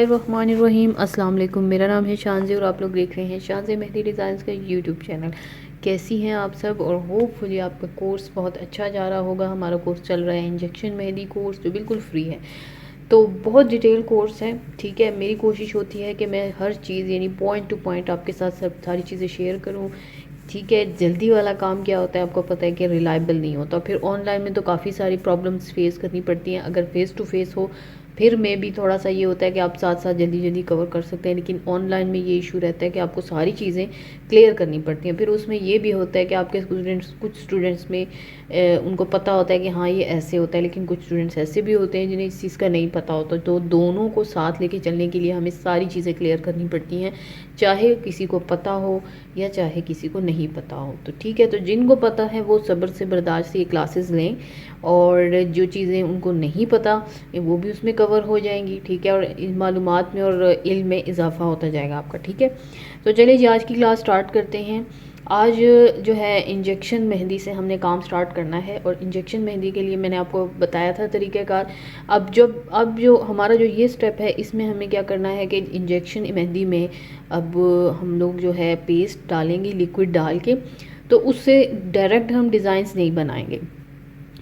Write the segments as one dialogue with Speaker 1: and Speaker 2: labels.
Speaker 1: बिस्मिल्लाहिर्रहमानिर्रहीम। अस्सलाम वालेकुम। मेरा नाम है शानज़ी और आप लोग देख रहे हैं शानज़ी मेहंदी डिज़ाइंस का यूट्यूब चैनल। कैसी हैं आप सब? और होपफुली आपका कोर्स बहुत अच्छा जा रहा होगा। हमारा कोर्स चल रहा है इंजेक्शन मेहंदी कोर्स, जो बिल्कुल फ्री है। तो बहुत डिटेल कोर्स है, ठीक है। मेरी कोशिश होती है कि मैं हर चीज़ यानी पॉइंट टू पॉइंट आपके साथ सब सारी चीज़ें शेयर करूँ, ठीक है। जल्दी वाला काम क्या होता है, आपको पता है कि रिलायबल नहीं होता। फिर ऑनलाइन में तो काफ़ी सारी प्रॉब्लम्स फेस करनी पड़ती हैं। अगर फेस टू फेस हो फिर में भी थोड़ा सा ये होता है कि आप साथ साथ जल्दी जल्दी कवर कर सकते हैं, लेकिन ऑनलाइन में ये इशू रहता है कि आपको सारी चीज़ें क्लियर करनी पड़ती हैं। फिर उसमें ये भी होता है कि आपके कुछ स्टूडेंट्स में उनको पता होता है कि हाँ ये ऐसे होता है, लेकिन कुछ स्टूडेंट्स ऐसे भी होते हैं जिन्हें इस चीज़ का नहीं पता होता। तो दोनों को साथ लेके चलने के लिए हमें सारी चीज़ें क्लियर करनी पड़ती हैं, चाहे किसी को पता हो या चाहे किसी को नहीं पता हो। तो ठीक है, तो जिनको पता है वो सब्र से बर्दाश्त से ये क्लासेस लें, और जो चीज़ें उनको नहीं पता वो भी उसमें कवर हो जाएंगी, ठीक है। और इन मालूमात में और इल्म में इजाफा होता जाएगा आपका, ठीक है। तो चलिए जी आज की क्लास स्टार्ट करते हैं। आज जो है इंजेक्शन मेहंदी से हमने काम स्टार्ट करना है, और इंजेक्शन मेहंदी के लिए मैंने आपको बताया था तरीक़ाकार। अब जो हमारा जो ये स्टेप है, इसमें हमें क्या करना है कि इंजेक्शन मेहंदी में अब हम लोग जो है पेस्ट डालेंगे लिक्विड डाल के। तो उससे डायरेक्ट हम डिज़ाइंस नहीं बनाएंगे।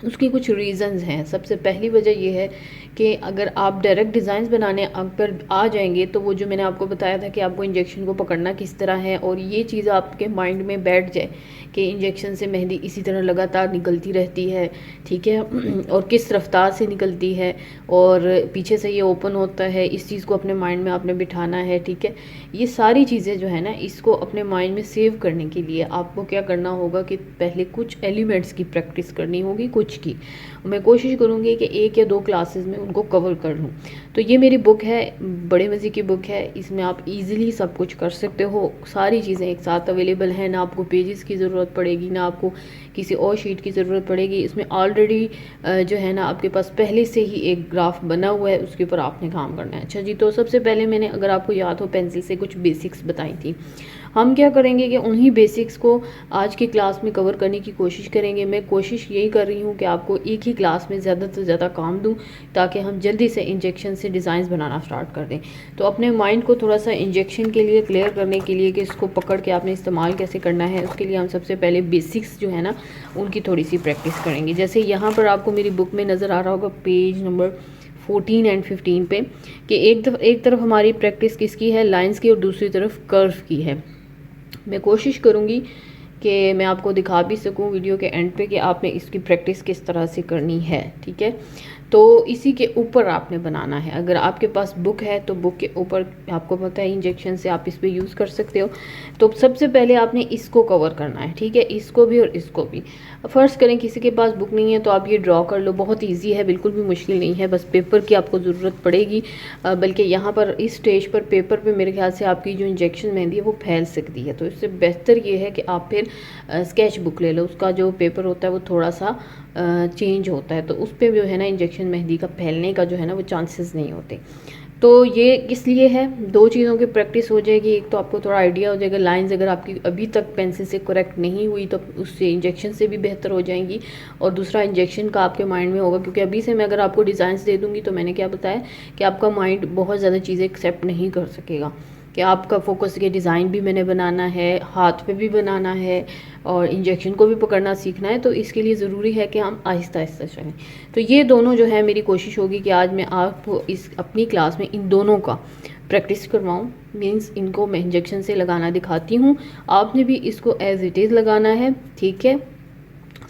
Speaker 1: उसकी कुछ रीज़न्स हैं। सबसे पहली वजह यह है कि अगर आप डायरेक्ट डिज़ाइंस बनाने आप पर आ जाएंगे, तो वो जो मैंने आपको बताया था कि आपको इंजेक्शन को पकड़ना किस तरह है, और ये चीज़ आपके माइंड में बैठ जाए कि इंजेक्शन से मेहंदी इसी तरह लगातार निकलती रहती है, ठीक है, और किस रफ्तार से निकलती है, और पीछे से ये ओपन होता है, इस चीज़ को अपने माइंड में आपने बिठाना है, ठीक है। ये सारी चीज़ें जो है ना, इसको अपने माइंड में सेव करने के लिए आपको क्या करना होगा कि पहले कुछ एलिमेंट्स की प्रैक्टिस करनी होगी, कुछ की। मैं कोशिश करूँगी कि 1 या 2 क्लासेस में उनको कवर कर लूँ। तो ये मेरी बुक है, बड़े मज़े की बुक है। इसमें आप इजीली सब कुछ कर सकते हो, सारी चीज़ें एक साथ अवेलेबल हैं। ना आपको पेजेस की ज़रूरत पड़ेगी, ना आपको किसी और शीट की ज़रूरत पड़ेगी। इसमें ऑलरेडी जो है ना आपके पास पहले से ही एक ग्राफ बना हुआ है, उसके ऊपर आपने काम करना है। अच्छा जी, तो सबसे पहले मैंने, अगर आपको याद हो, पेंसिल से कुछ बेसिक्स बताई थी। हम क्या करेंगे कि उन्हीं बेसिक्स को आज की क्लास में कवर करने की कोशिश करेंगे। मैं कोशिश यही कर रही हूँ कि आपको एक ही क्लास में ज़्यादा से ज़्यादा काम दूँ, ताकि हम जल्दी से इंजेक्शन से डिज़ाइंस बनाना स्टार्ट कर दें। तो अपने माइंड को थोड़ा सा इंजेक्शन के लिए क्लियर करने के लिए कि इसको पकड़ के आपने इस्तेमाल कैसे करना है, उसके लिए हम सबसे पहले बेसिक्स जो है ना उनकी थोड़ी सी प्रैक्टिस करेंगे। जैसे यहाँ पर आपको मेरी बुक में नज़र आ रहा होगा पेज नंबर 14 एंड 15 पे, कि एक तरफ हमारी प्रैक्टिस किसकी है, लाइंस की, और दूसरी तरफ कर्व की है। मैं कोशिश करूँगी कि मैं आपको दिखा भी सकूं वीडियो के एंड पे कि आपने इसकी प्रैक्टिस किस तरह से करनी है, ठीक है। तो इसी के ऊपर आपने बनाना है। अगर आपके पास बुक है तो बुक के ऊपर आपको पता है इंजेक्शन से आप इस पर यूज़ कर सकते हो। तो सबसे पहले आपने इसको कवर करना है, ठीक है, इसको भी और इसको भी। फ़र्ज़ करें किसी के पास बुक नहीं है तो आप ये ड्रॉ कर लो, बहुत ईजी है, बिल्कुल भी मुश्किल नहीं है। बस पेपर की आपको ज़रूरत पड़ेगी, बल्कि यहाँ पर इस स्टेज पर पेपर पे मेरे ख्याल से आपकी जो इंजेक्शन मेहंदी है वो फैल सकती है। तो इससे बेहतर ये है कि आप फिर स्केच बुक ले लो। उसका जो पेपर होता है वो थोड़ा सा चेंज होता है, तो उस पर जो है ना इंजेक्शन मेहंदी का फैलने का जो है ना वो चांसेस नहीं होते। तो ये किस लिए है, 2 चीज़ों की प्रैक्टिस हो जाएगी। एक तो आपको थोड़ा आइडिया हो जाएगा, लाइंस अगर आपकी अभी तक पेंसिल से करेक्ट नहीं हुई तो उससे इंजेक्शन से भी बेहतर हो जाएंगी, और दूसरा इंजेक्शन का आपके माइंड में होगा, क्योंकि अभी से मैं अगर आपको डिज़ाइंस दे दूँगी तो मैंने क्या बताया कि आपका माइंड बहुत ज़्यादा चीज़ें एक्सेप्ट नहीं कर सकेगा, कि आपका फोकस के डिज़ाइन भी मैंने बनाना है, हाथ पे भी बनाना है, और इंजेक्शन को भी पकड़ना सीखना है। तो इसके लिए ज़रूरी है कि हम आहिस्ता आहिस्ता चलें। तो ये दोनों जो है मेरी कोशिश होगी कि आज मैं आपको इस अपनी क्लास में इन दोनों का प्रैक्टिस करवाऊँ। मीन्स इनको मैं इंजेक्शन से लगाना दिखाती हूँ, आपने भी इसको एज इट इज़ लगाना है, ठीक है।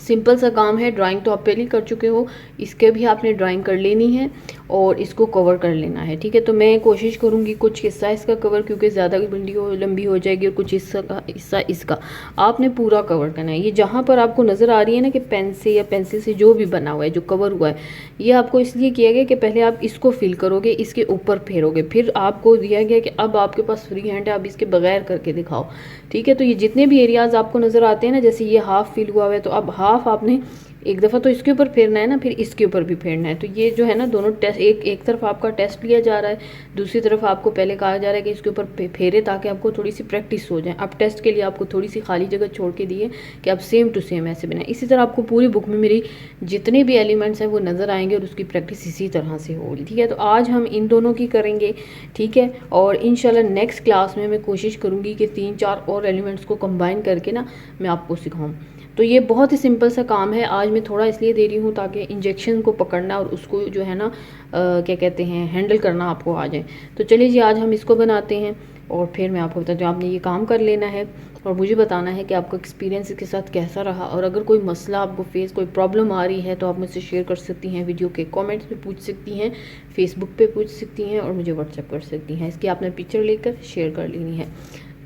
Speaker 1: सिंपल सा काम है। ड्राइंग तो आप पहले ही कर चुके हो, इसके भी आपने ड्राइंग कर लेनी है और इसको कवर कर लेना है, ठीक है। तो मैं कोशिश करूँगी कुछ हिस्सा इसका कवर, क्योंकि ज़्यादा लंबी हो जाएगी, और कुछ हिस्सा इसका आपने पूरा कवर करना है। ये जहाँ पर आपको नज़र आ रही है ना कि पेन से या पेंसिल से जो भी बना हुआ है, जो कवर हुआ है, ये आपको इसलिए किया गया कि पहले आप इसको फिल करोगे, इसके ऊपर फेरोगे, फिर आपको दिया गया कि अब आपके पास फ्री हैंड है, आप इसके बगैर करके दिखाओ, ठीक है। तो ये जितने भी एरियाज़ आपको नज़र आते हैं ना, जैसे ये हाफ फिल हुआ है, तो अब हाफ आपने एक दफ़ा तो इसके ऊपर फेरना है ना, फिर इसके ऊपर भी फेरना है। तो ये जो है ना दोनों टेस्ट, एक तरफ आपका टेस्ट लिया जा रहा है, दूसरी तरफ आपको पहले कहा जा रहा है कि इसके ऊपर फेरे ताकि आपको थोड़ी सी प्रैक्टिस हो जाए। अब टेस्ट के लिए आपको थोड़ी सी खाली जगह छोड़ के दी है कि आप सेम टू सेम ऐसे बनाएं। इसी तरह आपको पूरी बुक में मेरी जितने भी एलिमेंट्स हैं वो नज़र आएंगे और उसकी प्रैक्टिस इसी तरह से होगी, ठीक है। तो आज हम इन दोनों की करेंगे, ठीक है। और इंशाल्लाह नेक्स्ट क्लास में मैं कोशिश करूँगी कि 3-4 और एलिमेंट्स को कंबाइन करके ना मैं आपको सिखाऊँ। तो ये बहुत ही सिंपल सा काम है। आज मैं थोड़ा इसलिए दे रही हूँ ताकि इंजेक्शन को पकड़ना और उसको जो है ना क्या कहते हैं हैंडल करना आपको आ जाए। तो चलिए जी आज हम इसको बनाते हैं और फिर मैं आपको बताती हूँ आपने ये काम कर लेना है और मुझे बताना है कि आपका एक्सपीरियंस इसके साथ कैसा रहा। और अगर कोई मसला आपको फेस, कोई प्रॉब्लम आ रही है तो आप मुझसे शेयर कर सकती हैं, वीडियो के कमेंट्स में पूछ सकती हैं, फेसबुक पे पूछ सकती हैं और मुझे व्हाट्सएप कर सकती हैं। इसकी आपने पिक्चर लेकर शेयर कर लेनी है,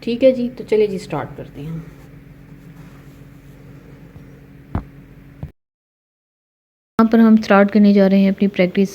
Speaker 1: ठीक है जी। तो चलिए जी स्टार्ट करते हैं। यहाँ पर हम स्टार्ट करने जा रहे हैं अपनी प्रैक्टिस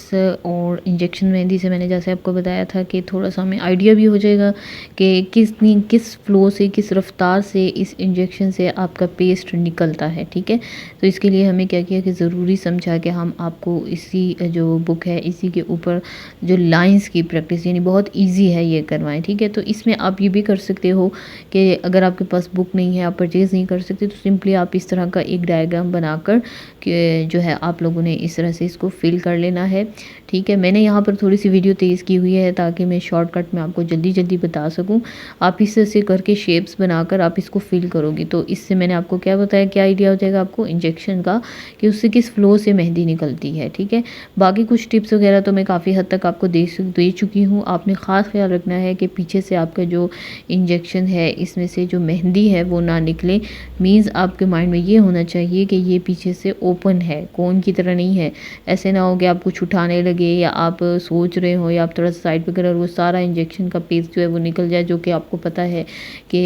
Speaker 1: और इंजेक्शन मेहंदी से। मैंने जैसे आपको बताया था कि थोड़ा सा हमें आइडिया भी हो जाएगा कि किस फ्लो से, किस रफ्तार से इस इंजेक्शन से आपका पेस्ट निकलता है, ठीक है। तो इसके लिए हमें क्या किया कि ज़रूरी समझा कि हम आपको इसी जो बुक है इसी के ऊपर जो लाइंस की प्रैक्टिस, यानी बहुत ईजी है ये करवाएँ, ठीक है। तो इसमें आप ये भी कर सकते हो कि अगर आपके पास बुक नहीं है, आप परचेज़ नहीं कर सकते, तो सिंपली आप इस तरह का एक डायग्राम बनाकर कि जो है आप लोगों ने इस तरह से इसको फिल कर लेना है, ठीक है। मैंने यहाँ पर थोड़ी सी वीडियो तेज़ की हुई है ताकि मैं शॉर्टकट में आपको जल्दी जल्दी बता सकूँ। आप इस तरह से करके शेप्स बनाकर आप इसको फिल करोगी तो इससे मैंने आपको क्या बताया, क्या आइडिया हो जाएगा आपको इंजेक्शन का कि उससे किस फ्लो से मेहंदी निकलती है, ठीक है। बाकी कुछ टिप्स वगैरह तो मैं काफ़ी हद तक आपको दे चुकी हूँ। आपने ख़ास ख्याल रखना है कि पीछे से आपका जो इंजेक्शन है इसमें से जो मेहंदी है वो ना निकले। मीन्स आपके माइंड में ये होना चाहिए कि ये पीछे से ओपन है, कोन की तरह नहीं है। ऐसे ना हो कि आप कुछ उठाने लगे या आप सोच रहे हो या आप थोड़ा सा साइड पे कर, वो सारा इंजेक्शन का पेस्ट जो है वो निकल जाए, जो कि आपको पता है कि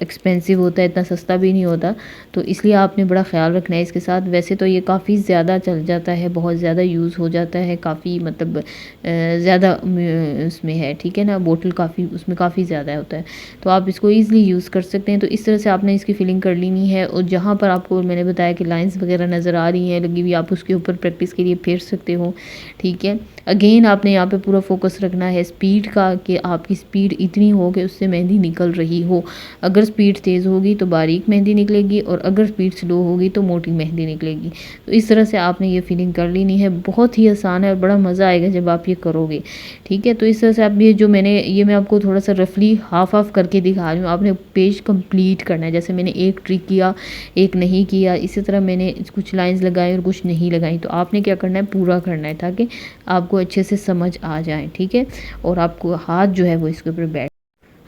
Speaker 1: एक्सपेंसिव होता है, इतना सस्ता भी नहीं होता। तो इसलिए आपने बड़ा ख्याल रखना है इसके साथ। वैसे तो ये काफ़ी ज़्यादा चल जाता है, बहुत ज़्यादा यूज़ हो जाता है, काफ़ी मतलब ज़्यादा उसमें है, ठीक है ना। बोतल काफ़ी उसमें काफ़ी ज़्यादा होता है, तो आप इसको ईज़िली यूज़ कर सकते हैं। तो इस तरह से आपने इसकी फिलिंग कर लेनी है और जहाँ पर आपको मैंने बताया कि लाइंस वगैरह नज़र आ रही हैं लगी हुई, आप उसके ऊपर प्रैक्टिस के लिए फेर सकते हो, ठीक है। अगेन आपने यहाँ पे पूरा फोकस रखना है स्पीड का कि आपकी स्पीड इतनी हो कि उससे मेहंदी निकल रही हो। अगर स्पीड तेज़ होगी तो बारीक मेहंदी निकलेगी और अगर स्पीड स्लो होगी तो मोटी मेहंदी निकलेगी। तो इस तरह से आपने ये फीलिंग कर लेनी है। बहुत ही आसान है और बड़ा मज़ा आएगा जब आप ये करोगे, ठीक है। तो इस तरह से आप ये जो मैं आपको थोड़ा सा रफली हाफ हाफ करके दिखा रही हूँ। आपने पेज कंप्लीट करना है, जैसे मैंने एक ट्रिक किया एक नहीं किया, इसी तरह मैंने कुछ लाइंस लगाई और कुछ नहीं लगाई। तो आपने क्या करना है, पूरा करना है ताकि आपको अच्छे से समझ आ जाए, ठीक है। और आपको हाथ जो है वो इसके ऊपर बैठ।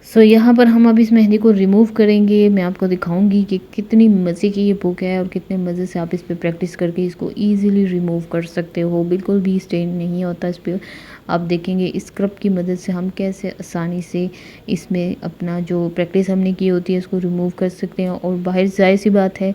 Speaker 1: सो यहाँ पर हम अब इस मेहंदी को रिमूव करेंगे। मैं आपको दिखाऊंगी कि कितनी मज़े की ये बुक है और कितने मज़े से आप इस पर प्रैक्टिस करके इसको ईज़िली रिमूव कर सकते हो। बिल्कुल भी स्टेन नहीं होता इस पर। आप देखेंगे स्क्रब की मदद से हम कैसे आसानी से इसमें अपना जो प्रैक्टिस हमने की होती है उसको रिमूव कर सकते हैं। और बाहर जाहिर सी बात है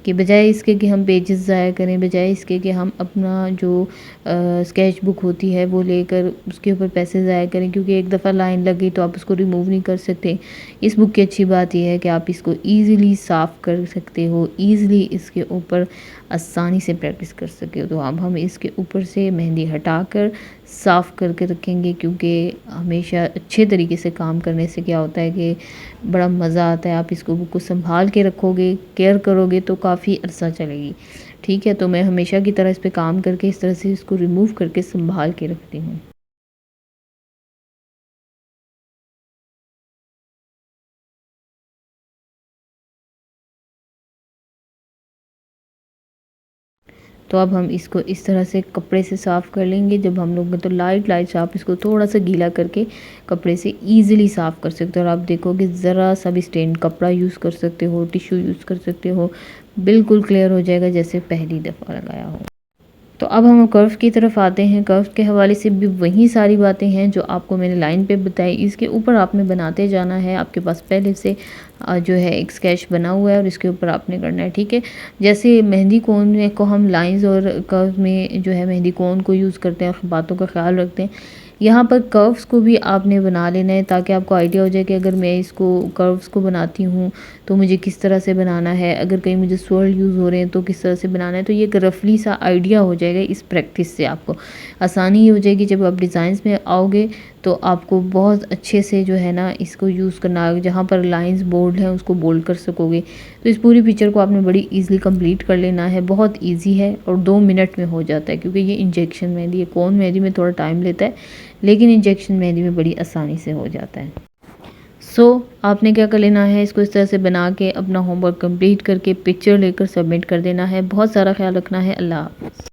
Speaker 1: कि बजाय इसके कि हम पेजेस ज़ाया करें, बजाय इसके कि हम अपना जो स्केच बुक होती है वो लेकर उसके ऊपर पैसे ज़ाया करें, क्योंकि एक दफ़ा लाइन लग गई तो आप उसको रिमूव नहीं कर सकते। इस बुक की अच्छी बात यह है कि आप इसको ईज़िली साफ़ कर सकते हो, ईज़िली इसके ऊपर आसानी से प्रैक्टिस कर सकते हो। तो अब हम इसके ऊपर से मेहंदी हटाकर साफ़ करके रखेंगे, क्योंकि हमेशा अच्छे तरीके से काम करने से क्या होता है कि बड़ा मज़ा आता है। आप इसको बुक को संभाल के रखोगे, केयर करोगे तो काफ़ी अर्सा चलेगी, ठीक है। तो मैं हमेशा की तरह इस पे काम करके इस तरह से इसको रिमूव करके संभाल के रखती हूँ। तो अब हम इसको इस तरह से कपड़े से साफ़ कर लेंगे। जब हम लोग तो लाइट लाइट से आप इसको थोड़ा सा गीला करके कपड़े से ईज़िली साफ़ कर सकते हो। और आप देखोगे ज़रा सा भी स्टेन कपड़ा यूज़ कर सकते हो, टिश्यू यूज़ कर सकते हो, बिल्कुल क्लियर हो जाएगा जैसे पहली दफ़ा लगाया हो। तो अब हम कर्व की तरफ आते हैं। कर्व के हवाले से भी वही सारी बातें हैं जो आपको मैंने लाइन पे बताई, इसके ऊपर आपने बनाते जाना है। आपके पास पहले से जो है एक स्केच बना हुआ है और इसके ऊपर आपने करना है, ठीक है। जैसे मेहंदी कोन में को हम लाइंस और कर्व में जो है मेहंदी कोन को यूज़ करते हैं, बातों का ख्याल रखते हैं, यहाँ पर कर्व्स को भी आपने बना लेना है ताकि आपको आइडिया हो जाए कि अगर मैं इसको कर्व्स को बनाती हूँ तो मुझे किस तरह से बनाना है, अगर कहीं मुझे स्वर्ल यूज़ हो रहे हैं तो किस तरह से बनाना है। तो ये एक रफली सा आइडिया हो जाएगा। इस प्रैक्टिस से आपको आसानी ये हो जाएगी, जब आप डिज़ाइंस में आओगे तो आपको बहुत अच्छे से जो है ना इसको यूज़ करना, जहाँ पर लाइंस बोल्ड हैं उसको बोल्ड कर सकोगे। तो इस पूरी पिक्चर को आपने बड़ी ईज़िली कंप्लीट कर लेना है। बहुत ईजी है और 2 मिनट में हो जाता है, क्योंकि ये इंजेक्शन मेहंदी है। कोन मेहंदी में थोड़ा टाइम लेता है, लेकिन इंजेक्शन मेहंदी में बड़ी आसानी से हो जाता है। आपने क्या कर लेना है, इसको इस तरह से बना के अपना होमवर्क कंप्लीट करके पिक्चर लेकर सबमिट कर देना है। बहुत सारा ख्याल रखना है। अल्लाह हाफ़िज़।